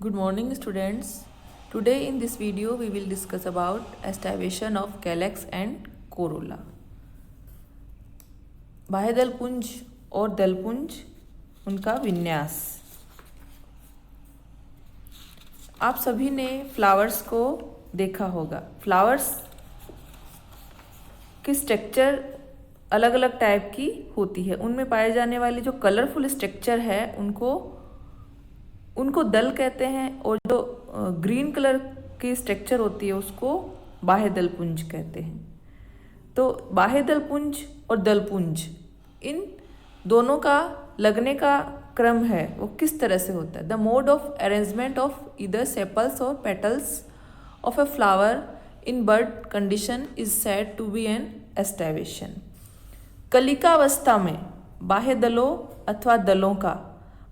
Good morning students. Today in this video we will discuss about estivation of calyx and corolla. बाह्य दलपुंज और दलपुंज उनका विन्यास। आप सभी ने फ्लावर्स को देखा होगा। फ्लावर्स की स्ट्रक्चर अलग अलग टाइप की होती है। उनमें पाए जाने वाले जो कलरफुल स्ट्रक्चर है उनको दल कहते हैं, और जो ग्रीन कलर की स्ट्रक्चर होती है उसको बाह्य दलपुंज कहते हैं। तो बाह्य दलपुंज और दलपुंज इन दोनों का लगने का क्रम है वो किस तरह से होता है। The mode of arrangement of either sepals और petals of a flower in bud condition is said to be an aestivation. कलिकावस्था में बाह्य दलों अथवा दलों का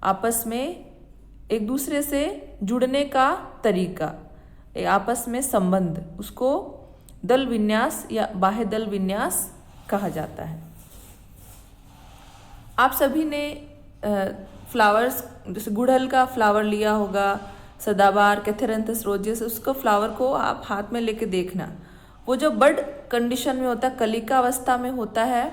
आपस में एक दूसरे से जुड़ने का तरीका, आपस में संबंध, उसको दल विन्यास या बाह्य दल विन्यास कहा जाता है। आप सभी ने फ्लावर्स जैसे गुड़हल का फ्लावर लिया होगा, सदाबहार, कैथेरंथस रोजेस, उसको फ्लावर को आप हाथ में लेके देखना। वो जो बर्ड कंडीशन में होता है, कलिकावस्था में होता है,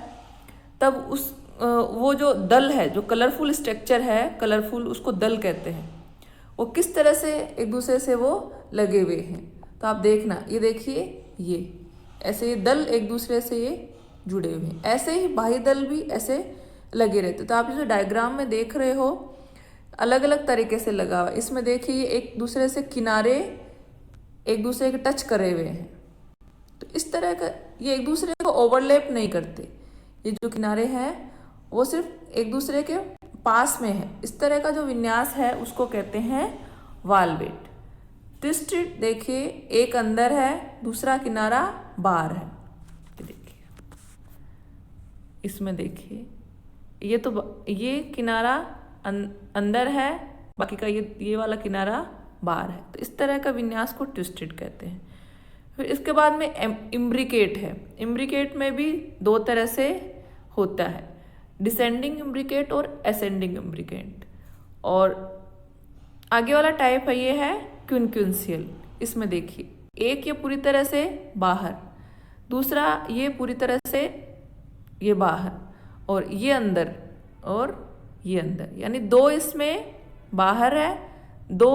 तब वो जो दल है, जो कलरफुल स्ट्रक्चर है, कलरफुल, उसको दल कहते हैं। वो किस तरह से एक दूसरे से वो लगे हुए हैं। तो आप देखना, ये देखिए, ये ऐसे ये दल एक दूसरे से ये जुड़े हुए हैं। ऐसे ही बाह्य दल भी ऐसे लगे रहते। तो आप जो डायग्राम में देख रहे हो अलग अलग तरीके से लगा हुआ। इसमें देखिए एक दूसरे से किनारे एक दूसरे के टच करे हुए हैं। तो इस तरह का ये एक दूसरे को ओवरलैप नहीं करते। ये जो किनारे हैं वो सिर्फ एक दूसरे के पास में है। इस तरह का जो विन्यास है उसको कहते हैं वालवेट। ट्विस्टेड देखिए, एक अंदर है, दूसरा किनारा बाहर है। ये देखिए, इसमें देखिए, ये किनारा अंदर है, बाकी का ये वाला किनारा बाहर है। तो इस तरह का विन्यास को ट्विस्टेड कहते हैं। फिर इसके बाद में इम्ब्रिकेट है। इम्ब्रिकेट में भी दो तरह से होता है, डिसेंडिंग इम्ब्रिकेट और असेंडिंग इम्ब्रिकेट। और आगे वाला टाइप है, ये है क्विंक्विंशियल। इसमें देखिए, एक ये पूरी तरह से बाहर, दूसरा ये पूरी तरह से ये बाहर, और ये अंदर, और ये अंदर, यानी दो इसमें बाहर है, दो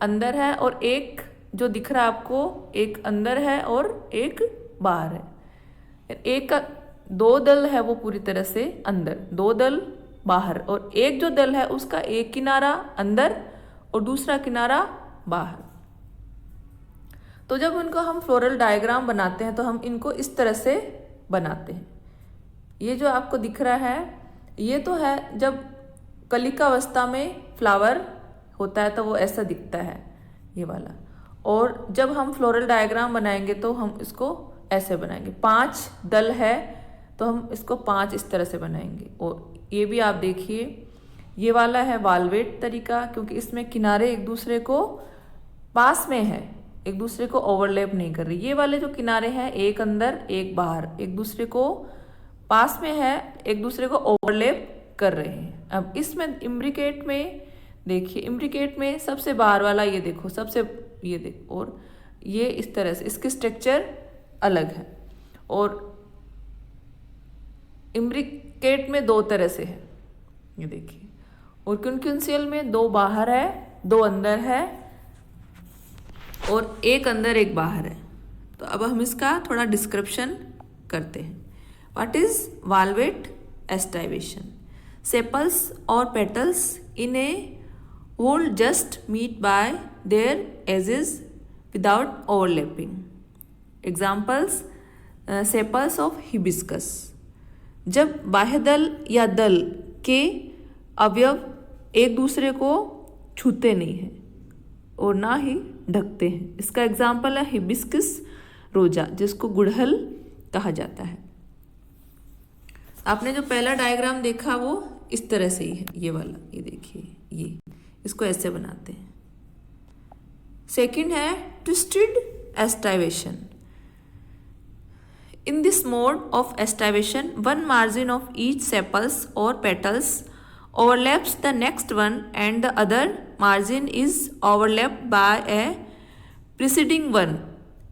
अंदर है, और एक जो दिख रहा है आपको, एक अंदर है और एक बाहर है। एक का दो दल है वो पूरी तरह से अंदर, दो दल बाहर, और एक जो दल है उसका एक किनारा अंदर और दूसरा किनारा बाहर। तो जब उनको हम फ्लोरल डायग्राम बनाते हैं तो हम इनको इस तरह से बनाते हैं। ये जो आपको दिख रहा है ये तो है जब कलिकावस्था में फ्लावर होता है तो वो ऐसा दिखता है, ये वाला। और जब हम फ्लोरल डायग्राम बनाएंगे तो हम इसको ऐसे बनाएंगे। 5 दल है तो हम इसको 5 इस तरह से बनाएंगे। और ये भी आप देखिए, ये वाला है वालवेट तरीका, क्योंकि इसमें किनारे एक दूसरे को पास में है, एक दूसरे को ओवरलैप नहीं कर रही। ये वाले जो किनारे हैं, एक अंदर एक बाहर, एक दूसरे को पास में है, एक दूसरे को ओवरलैप कर रहे हैं। अब इसमें इम्ब्रिकेट में देखिए, इम्ब्रिकेट में सबसे बाहर वाला ये देखो, सबसे ये देखो, और ये इस तरह से इसकी स्ट्रक्चर अलग है। और इम्ब्रिकेट में दो तरह से है, ये देखिए। और क्विंक्विंशियल में 2 बाहर है, 2 अंदर है, और एक अंदर एक बाहर है। तो अब हम इसका थोड़ा डिस्क्रिप्शन करते हैं। What is valvate aestivation? Sepals और petals in a whole just meet by their edges without overlapping. Examples, sepals of hibiscus. जब बाह्य दल या दल के अवयव एक दूसरे को छूते नहीं हैं और ना ही ढकते हैं। इसका एग्जाम्पल है हिबिस्कस रोजा, जिसको गुड़हल कहा जाता है। आपने जो पहला डायग्राम देखा वो इस तरह से ही है, ये वाला, ये देखिए, ये इसको ऐसे बनाते हैं। सेकंड है twisted aestivation. In this mode of aestivation, one margin of each sepals or petals overlaps the next one and the other margin is overlapped by a preceding one.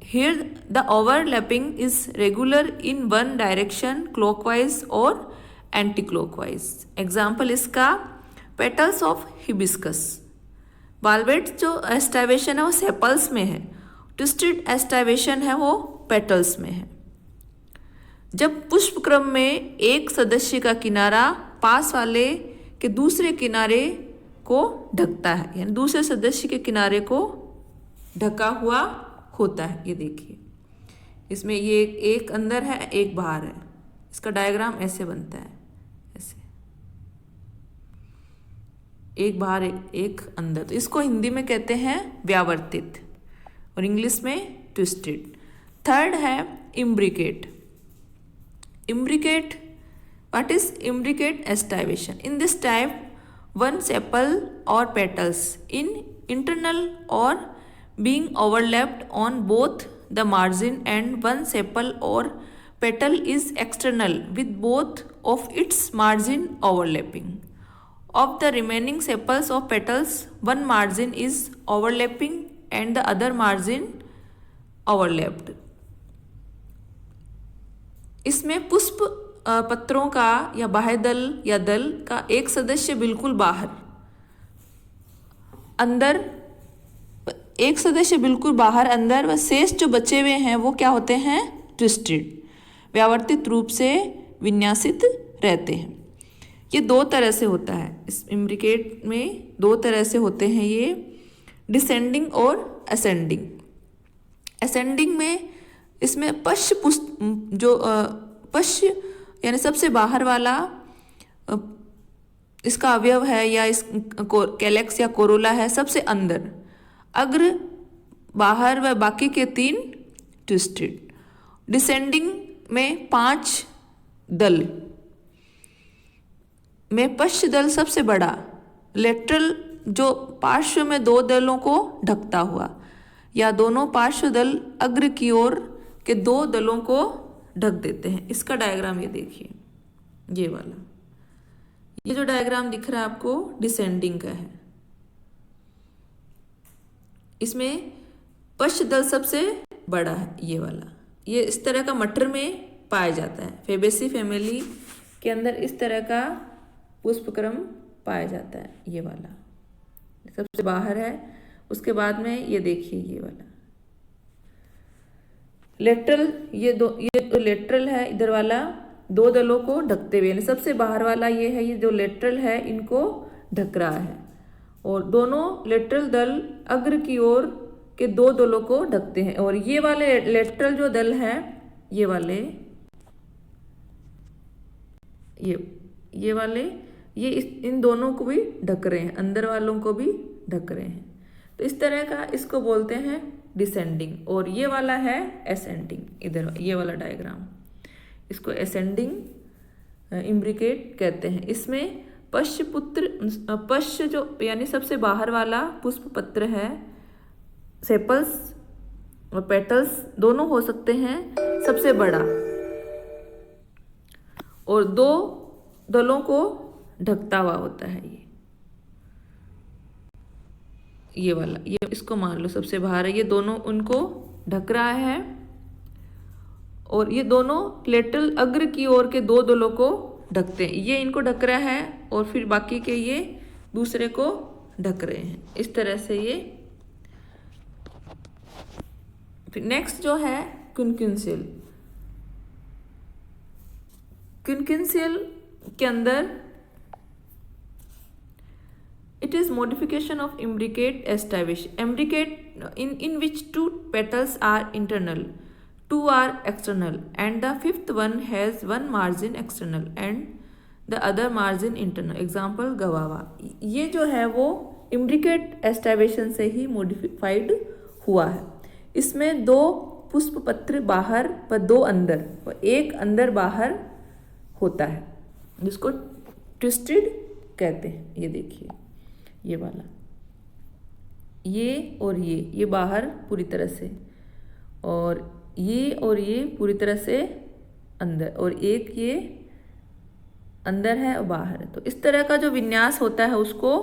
Here the overlapping is regular in one direction clockwise or anti-clockwise. Example इसका petals of hibiscus. valvet जो एस्टाइवेशन है वो sepals में है, twisted एस्टाइवेशन है वो petals में है। जब पुष्प क्रम में एक सदस्य का किनारा पास वाले के दूसरे किनारे को ढकता है, यानी दूसरे सदस्य के किनारे को ढका हुआ होता है। ये देखिए इसमें ये एक अंदर है एक बाहर है, इसका डायग्राम ऐसे बनता है, ऐसे एक बाहर एक अंदर। तो इसको हिंदी में कहते हैं व्यावर्तित और इंग्लिश में ट्विस्टेड। थर्ड है imbricate. Imbricate, what is imbricate estivation? In this type, one sepal or petals in internal or being overlapped on both the margin and one sepal or petal is external with both of its margin overlapping. Of the remaining sepals or petals, one margin is overlapping and the other margin overlapped. इसमें पुष्प पत्रों का या बाह्य दल या दल का एक सदस्य बिल्कुल बाहर, अंदर एक सदस्य बिल्कुल बाहर अंदर व शेष जो बचे हुए हैं वो क्या होते हैं? ट्विस्टेड, व्यावर्तित रूप से विन्यासित रहते हैं। ये दो तरह से होता है, इस इम्ब्रिकेट में दो तरह से होते हैं ये, डिसेंडिंग और असेंडिंग। असेंडिंग में इसमें पश्य यानी सबसे बाहर वाला इसका अवयव है या इस कैलेक्स या कोरोला है सबसे अंदर, अग्र बाहर व बाकी के 3 ट्विस्टेड। डिसेंडिंग में 5 दल में पश्च दल सबसे बड़ा, लेटरल जो पार्श्व में 2 दलों को ढकता हुआ, या दोनों पार्श्व दल अग्र की ओर के 2 दलों को ढक देते हैं। इसका डायग्राम ये देखिए, ये वाला, ये जो डायग्राम दिख रहा है आपको डिसेंडिंग का है। इसमें पश्च दल सबसे बड़ा है, ये वाला, ये इस तरह का मटर में पाया जाता है। फेबेसी फैमिली के अंदर इस तरह का पुष्पक्रम पाया जाता है, ये वाला सबसे बाहर है। उसके बाद में ये देखिए ये वाला लेटरल, ये तो लेटरल है, इधर वाला 2 दलों को ढकते हुए, यानी सबसे बाहर वाला ये है, ये जो लेटरल है इनको ढक रहा है, और दोनों लेटरल दल अग्र की ओर के 2 दलों को ढकते हैं। और ये वाले लेटरल जो दल हैं, ये वाले ये वाले ये इन दोनों को भी ढक रहे हैं, अंदर वालों को भी ढक रहे हैं। तो इस तरह का इसको बोलते हैं डिसेंडिंग। और ये वाला है एसेंडिंग, इधर ये वाला डायग्राम, इसको एसेंडिंग इम्ब्रिकेट कहते हैं। इसमें पश्च जो यानी सबसे बाहर वाला पुष्प पत्र है, सेपल्स और पेटल्स दोनों हो सकते हैं सबसे बड़ा, और 2 दलों को ढकता हुआ होता है ये वाला, ये इसको मान लो सबसे बाहर है, ये दोनों उनको ढक रहा है, और ये दोनों लेटरल अग्र की ओर के 2 दलों को ढकते हैं। ये इनको ढक रहा है और फिर बाकी के ये दूसरे को ढक रहे हैं, इस तरह से ये। फिर नेक्स्ट जो है क्विंकिनसेल। क्विंकिनसेल के अंदर it is modification of imbricate estivation. Imbricate in which 2 petals are internal, 2 are external, and the 5th one has 1 margin external and the other margin internal. Example गवावा। ये जो है वो imbricate estivation से ही modified हुआ है। इसमें 2 पुष्प पत्र बाहर व 2 अंदर व 1 अंदर बाहर होता है, जिसको ट्विस्टेड कहते हैं। ये देखिए ये वाला, ये और ये बाहर पूरी तरह से, और ये पूरी तरह से अंदर, और एक ये अंदर है और बाहर है। तो इस तरह का जो विन्यास होता है उसको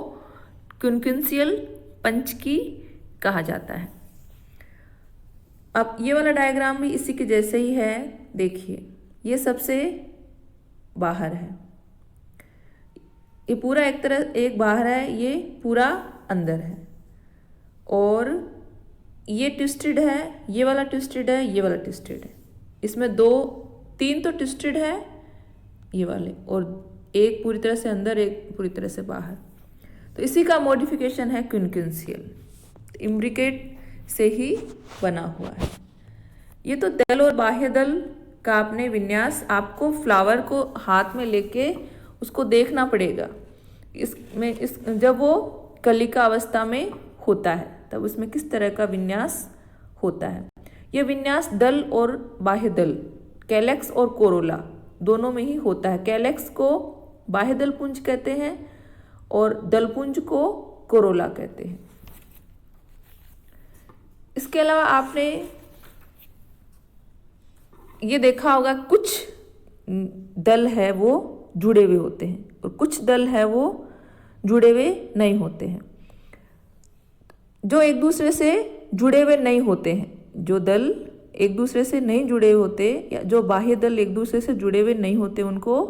क्विंक्विंशियल पंचकी कहा जाता है। अब ये वाला डायग्राम भी इसी के जैसे ही है। देखिए, ये सबसे बाहर है, ये पूरा एक बाहर है, ये पूरा अंदर है, और ये ट्विस्टेड है, ये वाला ट्विस्टेड है, ये वाला ट्विस्टेड है। इसमें 3 तो ट्विस्टेड है ये वाले, और एक पूरी तरह से अंदर, एक पूरी तरह से बाहर। तो इसी का मॉडिफिकेशन है क्विंक्विंशियल, इम्ब्रिकेट से ही बना हुआ है। ये तो दल और बाह्य दल का आपने विन्यास, आपको फ्लावर को हाथ में लेके उसको देखना पड़ेगा। जब वो कलिका अवस्था में होता है तब उसमें किस तरह का विन्यास होता है। यह विन्यास दल और बाह्य दल, कैलेक्स और कोरोला दोनों में ही होता है। कैलेक्स को बाह्य दल पुंज कहते हैं और दलपुंज को कोरोला कहते हैं। इसके अलावा आपने ये देखा होगा, कुछ दल है वो जुड़े हुए होते हैं और कुछ दल है वो जुड़े हुए नहीं होते हैं। जो एक दूसरे से जुड़े हुए नहीं होते हैं, जो दल एक दूसरे से नहीं जुड़े हुए होते, या जो बाह्य दल एक दूसरे से जुड़े हुए नहीं होते, उनको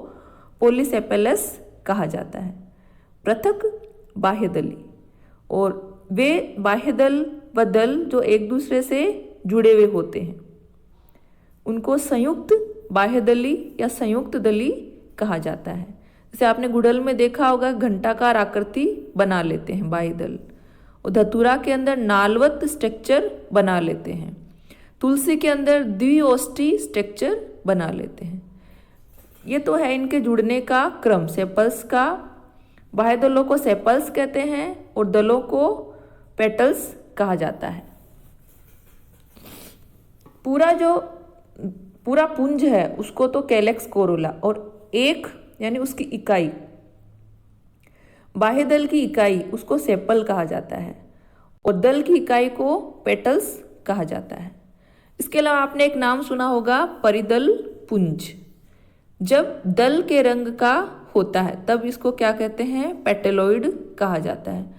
पोलिसेपेलस कहा जाता है, पृथक बाह्य दली। और वे बाह्य दल व दल जो एक दूसरे से जुड़े हुए होते हैं उनको संयुक्त बाह्य दली या संयुक्त दली कहा जाता है। जैसे आपने गुड़हल में देखा होगा, घंटाकार आकृति बना लेते हैं बाह्य दल, और धतूरा के अंदर नालवत स्ट्रक्चर बना लेते हैं, तुलसी के अंदर द्विओष्ठी स्ट्रक्चर बना लेते हैं। ये तो है इनके जुड़ने का क्रम। सेपल्स का, बाह्य दलों को सेपल्स कहते हैं और दलों को पेटल्स कहा जाता है। पूरा पुंज है उसको तो कैलेक्स कोरोला, और एक यानी उसकी इकाई, बाह्य दल की इकाई उसको सेपल कहा जाता है और दल की इकाई को पेटल्स कहा जाता है। इसके अलावा आपने एक नाम सुना होगा, परिदल पुंज। जब दल के रंग का होता है तब इसको क्या कहते हैं, पेटेलॉइड कहा जाता है।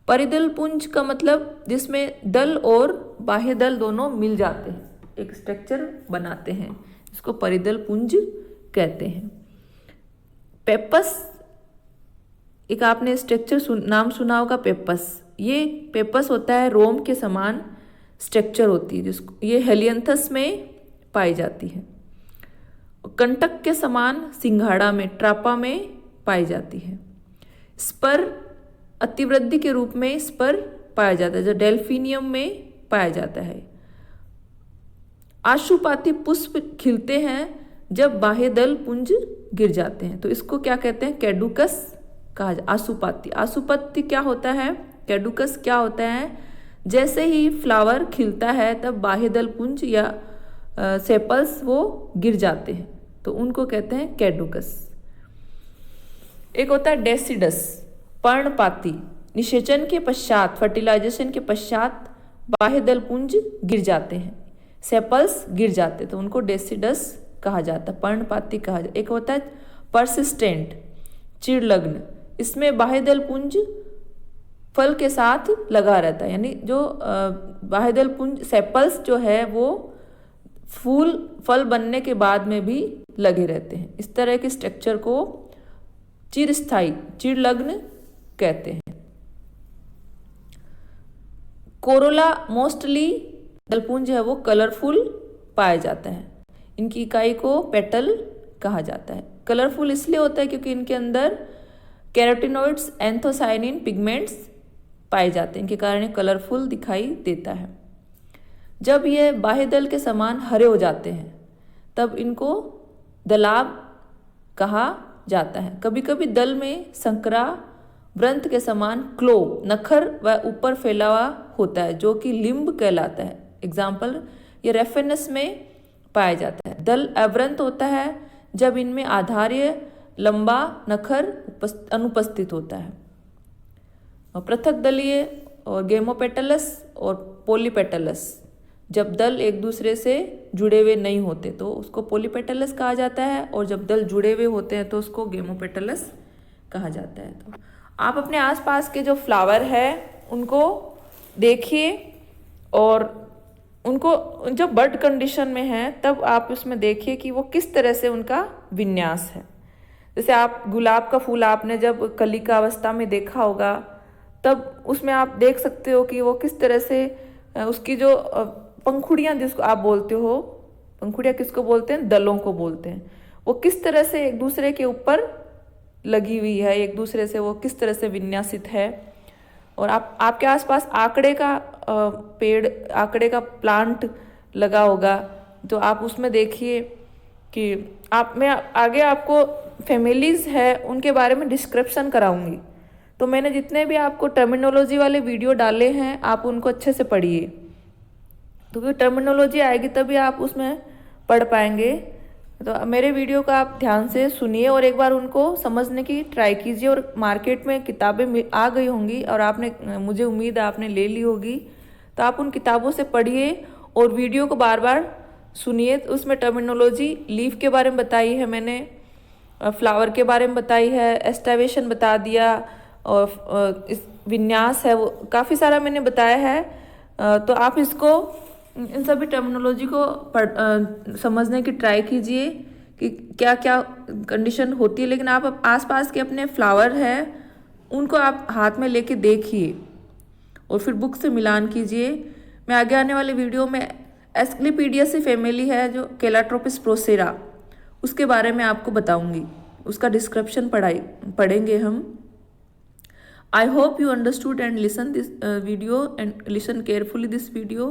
परिदल पुंज का मतलब जिसमें दल और बाह्य दल दोनों मिल जाते हैं, एक स्ट्रक्चर बनाते हैं, इसको परिदल पुंज कहते हैं। पेपस, एक आपने स्ट्रक्चर नाम सुना होगा, पेपस। ये पेपस होता है रोम के समान स्ट्रक्चर होती है, जिसको ये हेलियंथस में पाई जाती है। कंटक के समान सिंघाड़ा में, ट्रापा में पाई जाती है। स्पर अतिवृद्धि के रूप में स्पर पाया जाता है, जो डेल्फिनियम में पाया जाता है। आशुपाती पुष्प खिलते हैं जब बाह्य दल पुंज गिर जाते हैं, तो इसको क्या कहते हैं, कैडुकस कहा जाता है। आशुपाती, आशुपत्ति क्या होता है, कैडुकस क्या होता है, जैसे ही फ्लावर खिलता है तब बाह्य दल पुंज या सेपल्स वो गिर जाते हैं, तो उनको कहते हैं कैडुकस। एक होता है डेसिडस, पर्णपाती। निषेचन के पश्चात, फर्टिलाइजेशन के पश्चात बाह्य दल पुंज गिर जाते हैं, सेपल्स गिर जाते हैं, तो उनको डेसिडस कहा जाता है, पर्णपाती कहा जाता है। एक होता है परसिस्टेंट, चिड़लग्न। इसमें बाह्य दल पुंज फल के साथ लगा रहता है, यानी जो बाह्य दल पुंज सेपल्स जो है वो फल बनने के बाद में भी लगे रहते हैं। इस तरह के स्ट्रक्चर को चिरस्थायी, चिड़लग्न कहते हैं। कोरोला मोस्टली दलपुंज है वो कलरफुल पाया जाता है। इनकी इकाई को पेटल कहा जाता है। कलरफुल इसलिए होता है क्योंकि इनके अंदर कैरोटिनॉइड्स, एंथोसायनिन पिगमेंट्स पाए जाते हैं, इनके कारण ये कलरफुल दिखाई देता है। जब ये बाह्य दल के समान हरे हो जाते हैं तब इनको दलाब कहा जाता है। कभी कभी दल में संकरा वृंत के समान क्लो, नखर व ऊपर फैला हुआ होता है, जो कि लिम्ब कहलाता है। एग्जाम्पल, ये रेफेनस में पाया जाता है। दल अवृंत होता है जब इनमें आधार्य लंबा नखर अनुपस्थित होता है। और पृथक दलीय और गेमोपेटलस और पोलीपेटलस जब दल एक दूसरे से जुड़े हुए नहीं होते तो उसको पॉलीपेटलस कहा जाता है, और जब दल जुड़े हुए होते हैं तो उसको गेमोपेटलस कहा जाता है। तो आप अपने आसपास के जो फ्लावर है उनको देखिए, और उनको जब बड कंडीशन में है तब आप उसमें देखिए कि वो किस तरह से उनका विन्यास है। जैसे आप गुलाब का फूल आपने जब कली का अवस्था में देखा होगा, तब उसमें आप देख सकते हो कि वो किस तरह से उसकी जो पंखुड़ियाँ जिसको आप बोलते हो, पंखुड़ियाँ किसको बोलते हैं, दलों को बोलते हैं, वो किस तरह से एक दूसरे के ऊपर लगी हुई है, एक दूसरे से वो किस तरह से विन्यासित है। और आपके आसपास आकड़े का पेड़, आकड़े का प्लांट लगा होगा, तो आप उसमें देखिए कि मैं आगे आपको फैमिलीज़ है उनके बारे में डिस्क्रिप्शन कराऊंगी। तो मैंने जितने भी आपको टर्मिनोलॉजी वाले वीडियो डाले हैं आप उनको अच्छे से पढ़िए, तो क्योंकि टर्मिनोलॉजी आएगी तभी आप उसमें पढ़ पाएंगे। तो मेरे वीडियो का आप ध्यान से सुनिए और एक बार उनको समझने की ट्राई कीजिए। और मार्केट में किताबें आ गई होंगी और आपने, मुझे उम्मीद है आपने ले ली होगी, तो आप उन किताबों से पढ़िए और वीडियो को बार बार सुनिए। उसमें टर्मिनोलॉजी लीफ के बारे में बताई है मैंने, फ्लावर के बारे में बताई है, एस्टावेशन बता दिया, और इस विन्यास है वो काफ़ी सारा मैंने बताया है। तो आप इसको, इन सभी टर्मिनोलॉजी को समझने की ट्राई कीजिए कि क्या क्या कंडीशन होती है। लेकिन आप आसपास के अपने फ्लावर है उनको आप हाथ में लेके देखिए और फिर बुक से मिलान कीजिए। मैं आगे आने वाले वीडियो में एस्क्लेपिडियासी फैमिली है जो कैलाट्रोपिस प्रोसेरा, उसके बारे में आपको बताऊंगी, उसका डिस्क्रिप्शन पढ़ेंगे हम। I hope you understood and listen this video and listen carefully this video.